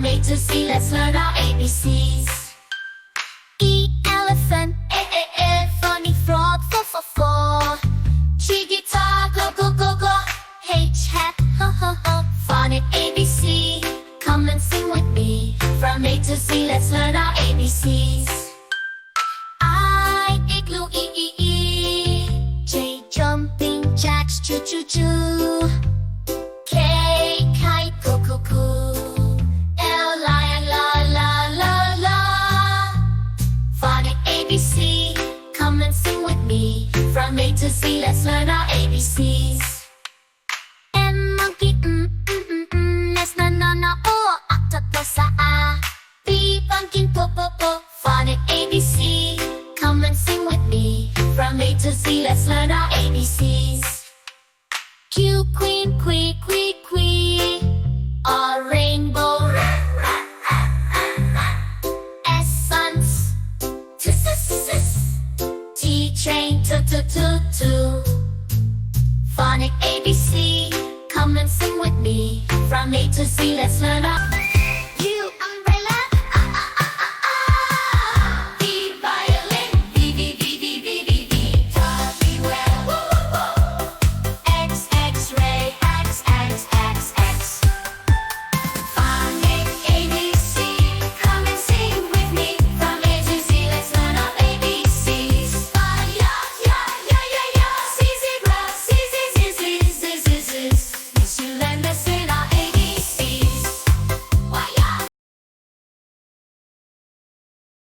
From A to Z, let's learn our ABCs. E, elephant. Funny frog. G, guitar. Go. H, hat. Phonic ABC. Come and sing with me. From A to Z, let's learn our ABCs. I, igloo. E. J, jumping jacks. Choo. K, kite. Cuckoo. L, lion. La. Phonic ABC. Come and sing with me. From A to Z, let's learn our ABCs. M, monkey. S, na. O, octopus. A. B, pumpkin. Po. Phonic ABC. Come and sing with me. From A to Z, let's learn our ABCs. Q, queen. R, rainbow. S, suns. T, train. Two. Phonic ABC. Come and sing with me. From A to Z, let's learn our